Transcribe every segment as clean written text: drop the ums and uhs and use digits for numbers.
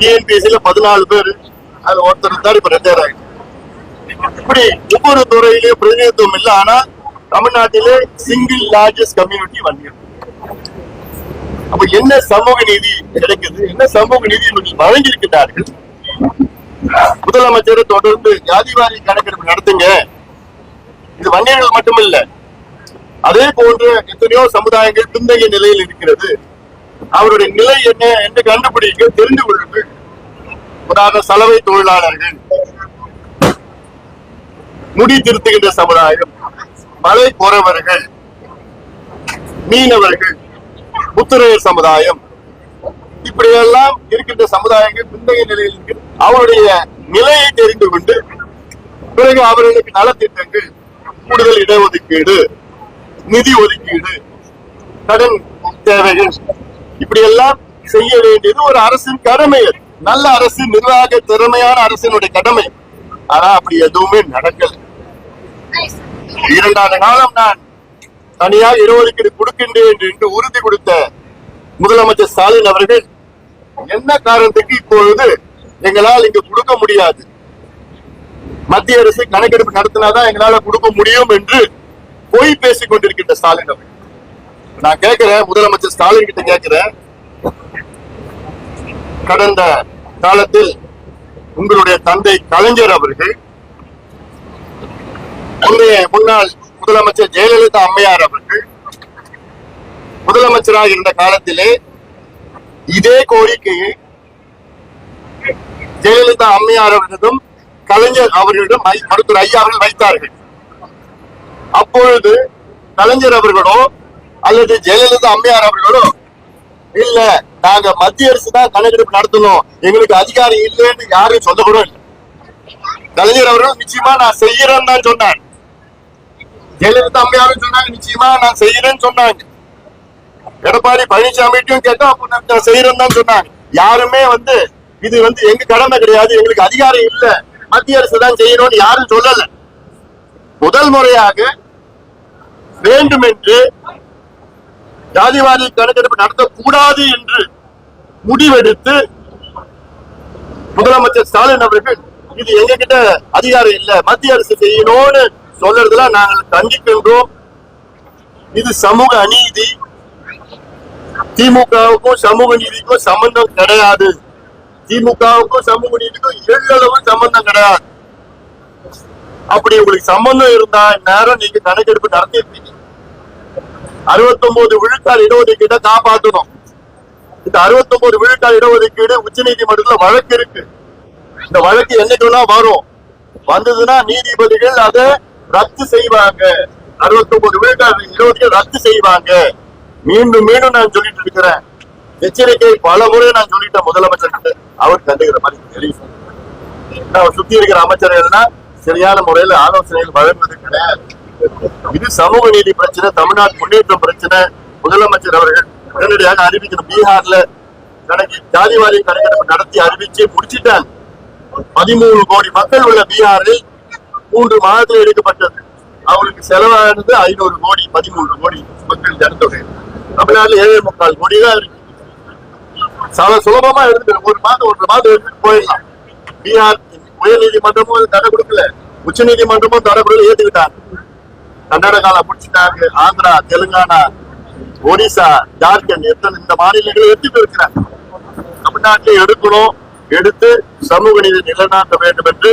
டிஎன்பிஎஸ்சில 14 பேர், அது ஒருத்தர் தான் இப்ப ரிட்டையர் ஆயிடுச்சு. இப்படி ஒவ்வொரு துறையிலேயும் பிரதிநிதித்துவம் இல்லை. ஆனா தமிழ்நாட்டிலே சிங்கிள் லார்ஜஸ்ட் கம்யூனிட்டி வன்னியர். அப்ப என்ன சமூக நீதி கிடைக்குது, என்ன சமூக நீதி வழங்கி இருக்கிறார்கள்? முதலமைச்சரை தொடர்ந்து ஜாதிவாரி கணக்கெடுப்பு நடத்துங்க. இது வன்னியர்கள் மட்டுமல்ல, அதே போன்று எத்தனையோ சமுதாயங்கள் பின்தங்கிய நிலையில் இருக்கிறது. அவருடைய நிலை என்ன என்று கண்டுபிடிக்க தெரிந்து கொள்ளுங்கள். உதாரண சலவை தொழிலாளர்கள், முடி திருத்துகின்ற சமுதாயம், மலை போறவர்கள், மீனவர்கள், முத்துரையர் சமுதாயம், இப்படியெல்லாம் இருக்கின்ற சமுதாயங்கள் பிந்தைய நிலையில் இருக்கு. அவருடைய நிலையை தெரிந்து கொண்டு பிறகு அவர்களுக்கு நலத்திட்டங்கள், கூடுதல் இடஒதுக்கீடு, நிதி ஒதுக்கீடு, கடன் தேவைகள், இப்படி எல்லாம் செய்ய வேண்டியது ஒரு அரசின் கடமை. நல்ல அரசு, நிர்வாக திறமையான அரசினுடைய கடமை. ஆனா அப்படி எதுவுமே நடக்கல. 2 ஆண்டு காலம் நான் தனியாக இடஒதுக்கீடு கொடுக்கின்றேன் என்று உறுதி கொடுத்த முதலமைச்சர் ஸ்டாலின் அவர்கள் என்ன காரணத்துக்கு இப்பொழுது எங்களால் இங்கு கொடுக்க முடியாது, மத்திய அரசு கணக்கெடுப்பு நடத்தினாதான் எங்களால கொடுக்க முடியும் என்று பொய் பேசிக் கொண்டிருக்கின்ற ஸ்டாலின் அவர்கள். நான் கேட்கிறேன், முதலமைச்சர் ஸ்டாலின் கிட்ட கேட்கிறேன், கடந்த காலத்தில் உங்களுடைய தந்தை கலைஞர் அவர்கள், முன்னாள் முதலமைச்சர் ஜெயலலிதா அம்மையார் அவர்கள் முதலமைச்சராக இருந்த காலத்திலே இதே கோரிக்கையை ஜெயலலிதா அம்மையார் அவர்களிடம் கலைஞர் அவர்களிடம் மருத்துவர் ஐயா அவர்கள் வைத்தார்கள். அப்பொழுது கலைஞர் அவர்களோ அல்லது ஜெயலலிதா அம்மையார் அவர்களோ இல்ல, நாங்க மத்திய அரசு தான் கணக்கெடுப்பு நடத்தணும், எங்களுக்கு அதிகாரம் இல்லைன்னு யாரும் சொல்ல கூட இல்லை. கலைஞர் அவர்கள் நிச்சயமா நான் செய்யறேன்னு தான் சொன்னார். ஜெயலலிதா அம்மையாரும் சொன்னாங்க நிச்சயமா நான் செய்யறேன்னு சொன்னாங்க. எடப்பாடி பழனிசாமிட்டும் கேட்டா நான் செய்யறேன்னு தான் சொன்னாங்க. யாருமே இது எங்க கடமை கிடையாது, எங்களுக்கு அதிகாரம் இல்ல, மத்திய அரசு தான் செய்யணும்னு யாரும் சொல்லல. முதல் முறையாக வேண்டுமென்று ஜாதிவாரி கணக்கெடுப்பு நடத்தக்கூடாது என்று முடிவெடுத்து முதலமைச்சர் ஸ்டாலின் அவர்கள் இது எங்க கிட்ட அதிகாரம் இல்ல, மத்திய அரசு செய்யணும்னு சொல்றதுல நாங்கள் கண்டிக்கின்றோம். இது சமூக அநீதி. திமுகவுக்கும் சமூக நீதிக்கும் சம்பந்தம் கிடையாது. திமுகவுக்கும் சமூக நீதிக்கும் எள்ளளவும் சம்பந்தம் கிடையாது. அப்படி உங்களுக்கு சம்பந்தம் இருந்தா நேரம் நீங்க கணக்கெடுப்பு நடத்திருப்பீங்க. 69 விழுக்காடு இடஒதுக்கீட்டை காப்பாற்றணும். இந்த 69 விழுக்காடு இடஒதுக்கீடு உச்ச நீதிமன்றத்துல வழக்கு இருக்கு. இந்த வழக்கு என்னைக்குன்னா வரும், வந்ததுன்னா நீதிபதிகள் அதை ரத்து செய்வாங்க. 69 விழுக்காடு இடஒதுக்கீடு ரத்து செய்வாங்க. மீண்டும் மீண்டும் நான் சொல்லிட்டு இருக்கிறேன், எச்சரிக்கை பல முறை நான் சொல்லிட்டேன் முதலமைச்சர். அவர் கண்டுகிற மாதிரி தெரியும். அவர் சுத்தி இருக்கிற அமைச்சர்கள்னா சரியான முறையில் ஆலோசனைகள் வழங்குவது கிடையாது. இது சமூக நீதி பிரச்சனை, தமிழ்நாட்டு முன்னேற்றம் பிரச்சனை. முதலமைச்சர் அவர்கள் உடனடியாக அறிவிக்கணும். பீகார்ல ஜாதிவாரி கணக்கெடுப்பு நடத்தி அறிவிச்சு முடிச்சிட்டாங்க. 13 கோடி மக்கள் உள்ள பீகாரில் 3 மாதத்தில் எடுக்கப்பட்டது. அவங்களுக்கு செலவானது 500 கோடி. 13 கோடி மக்கள் ஜனத்தொகை. தமிழ்நாட்டில் 7.25 கோடி தான் இருக்கு. சுலபமா எடுத்துட்டு 1 மாதம் 1.5 மாதம் எடுத்துட்டு போயிடலாம். பீகார் உயர் நீதிமன்றமும் தடை கொடுக்கல, உச்ச நீதிமன்றமும் தடை கொடுக்கல, ஏத்துக்கிட்டாங்க. கர்நாடகால முடிச்சுட்டாங்க. ஆந்திரா, தெலுங்கானா, ஒடிசா, ஜார்க்கண்ட் இந்த மாநிலங்களை எடுத்துட்டு இருக்கிறாங்க. தமிழ்நாட்டில் எடுக்கணும். எடுத்து சமூக நீதி நிலைநாட்ட வேண்டும் என்று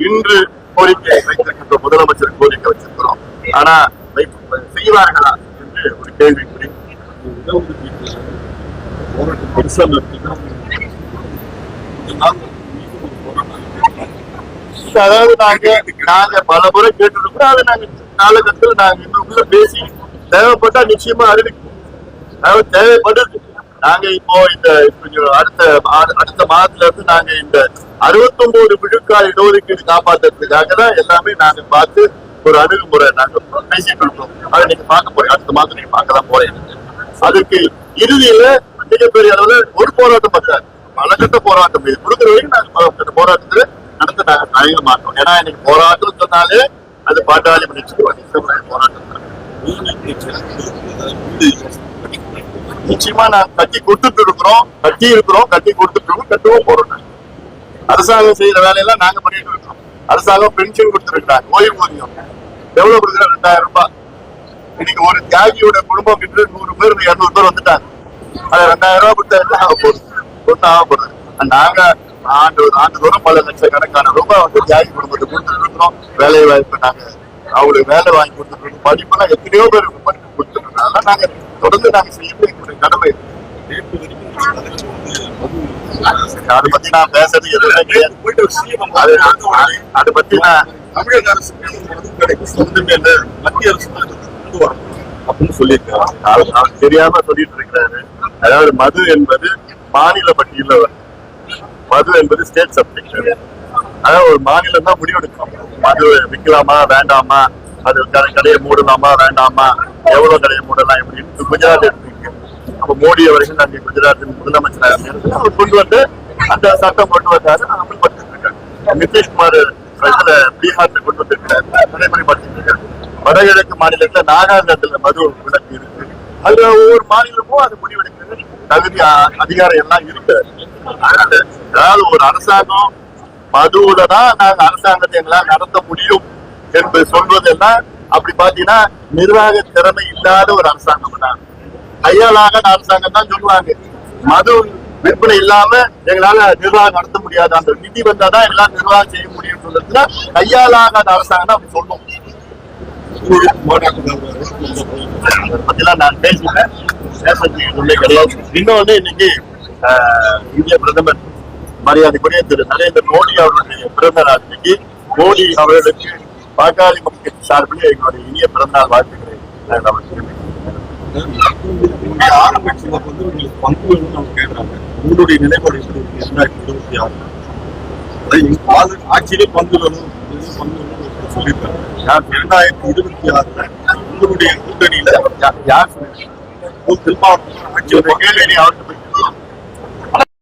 இன்று கோரிக்கை வைத்திருக்கின்ற முதலமைச்சர் கோரிக்கை வச்சிருக்கிறோம். ஆனா செய்வார்களா என்று ஒரு கேள்விக்குறி. அதாவது நாங்க பல முறை கேட்டிருக்கிறோம். அதை நாங்க காலகட்டத்தில் நாங்க இன்னும் உள்ள பேசி தேவைப்பட்டா நிச்சயமா அறிவிக்கும். அதாவது தேவைப்படுது. நாங்க இப்போ இந்த அடுத்த மாதத்துல இருந்து நாங்க இந்த 69 விழுக்காடு இடஒதுக்கீடு காப்பாற்றுறதுக்காக தான் எல்லாமே நாங்க பார்த்து ஒரு அணுகுமுறை நாங்க பேசிட்டு இருக்கோம். அதை நீங்க பார்க்க போறீங்க. அடுத்த மாதம் நீங்க பார்க்கலாம் போறீங்க. அதுக்கு இறுதியில மிகப்பெரிய அளவுல ஒரு போராட்டம் பண்றாரு. பலகட்ட போராட்டம் இது கொடுக்குற வரைக்கும் நாங்க பலகட்ட போராட்டத்துல நடத்த நாங்க தயங்க மாட்டோம். ஏன்னா இன்னைக்கு போராட்டம் சொன்னாலே அது பாட்டாளி போராட்டம். நிச்சயமா நான் கட்டி கொடுத்துட்டு இருக்கிறோம், கட்டவும் போறோம். அரசாங்கம் செய்யற வேலையெல்லாம் நாங்க பண்ணிட்டு இருக்கோம். அரசாங்கம் பென்ஷன் கொடுத்துருக்காங்க, ஓய்வூதியம் எவ்வளவு கொடுக்குற 2000 ரூபாய். இன்னைக்கு ஒரு தியாகியோட குடும்பம் கிட்ட 100 பேர் 200 பேர் வந்துட்டாங்க. அது 2000 ரூபாய் கொடுத்தா ஆகப்படுது. நாங்க ஆண்டுதோறும் பல லட்சக்கணக்கான ரூபாய் வந்து தியாகி குடும்பத்துக்கு கொடுத்துட்டு இருக்கிறோம். வேலை வாய்ப்பு நாங்க அவங்களுக்கு வேலை வாங்கி கொடுத்துட்டு இருக்கோம். படிப்புலாம் எத்தனையோ பேர் கொடுத்துட்டு இருக்கோம். அதெல்லாம் நாங்க தொடர்ந்து நாங்க செய்யக்கூடிய கடமை. அதை பத்தி நான் பேசுறது எதுவுமே கிடையாது. அதை பத்தி நான் தமிழக அரசு மத்திய அரசு அப்படின்னு சொல்லியிருக்காரு. தெரியாம சொல்லிட்டு இருக்கிறாரு. அதாவது மது என்பது மாநில பட்டியல வருது. மது என்பது ஸ்டேட் சப்ஜெக்ட். அதாவது ஒரு மாநிலம் தான் முடிவெடுக்கணும், மது விற்கலாமா வேண்டாமா, அது கடையை மூடலாமா வேண்டாமா, எவ்வளவு கடையை மூடலாம் எப்படின்னு. குஜராத் எடுத்துருக்கு. அப்ப மோடி அவர்கள் அங்கே குஜராத்தின் முதலமைச்சராக கொண்டு வந்து அந்த சட்டம் கொண்டு வந்தாரு, அமல்படுத்திட்டு இருக்காரு. நிதிஷ்குமார் பீகார்ல கொண்டு வந்திருக்கிறாரு, நடைமுறைப்படுத்திட்டு இருக்காரு. வடகிழக்கு மாநிலத்துல நாகாலாந்துல மது விலக்கு இருக்கு. அதுல ஒவ்வொரு மாநிலமும் அது முடிவெடுக்கிறது தகுதி அதிகாரம் எல்லாம் இருக்கு. அதாவது ஒரு அரசாங்கம் மதுவுல தான் நாங்க அரசாங்கத்தை எங்களால் நடத்த முடியும் என்று சொல்வதெல்லாம் அப்படி பாத்தீங்கன்னா நிர்வாக திறமை இல்லாத ஒரு அரசாங்கம் தான். கையாளாக அரசாங்கம் தான் சொல்லுவாங்க. மது விற்பனை இல்லாம எங்களால நிர்வாகம் நடத்த முடியாது, அந்த நிதி வந்தாதான் எங்களால் நிர்வாகம் செய்ய முடியும் சொல்றதுன்னா கையாளாக அரசாங்கம் தான் அப்படி சொல்லும். பத்திலாம் நான் பேசிட்டேன், பேசுறதுக்கு கிடையாது. இன்னொன்னு இன்னைக்கு இந்திய பிரதமர் மரியாதைக்குரிய திரு நரேந்திர மோடி அவர்களுடைய பிறந்த நாள். இன்னைக்கு மோடி அவர்களுக்கு பாட்டாளி மக்கள் சார்பில் எங்களுடைய இனிய பிறந்தநாள் வாழ்த்துக்கிறேன். ஆரம்பிச்சு வந்து உங்களுக்கு பங்கு நம்ம கேட்கறாங்க. உங்களுடைய நிலைப்பாடு 2026 ஆட்சியிலே பங்கு வேணும் சொல்லியிருக்காங்க. 2026 உங்களுடைய கூட்டணியில யார் கேள்வி அவருக்கு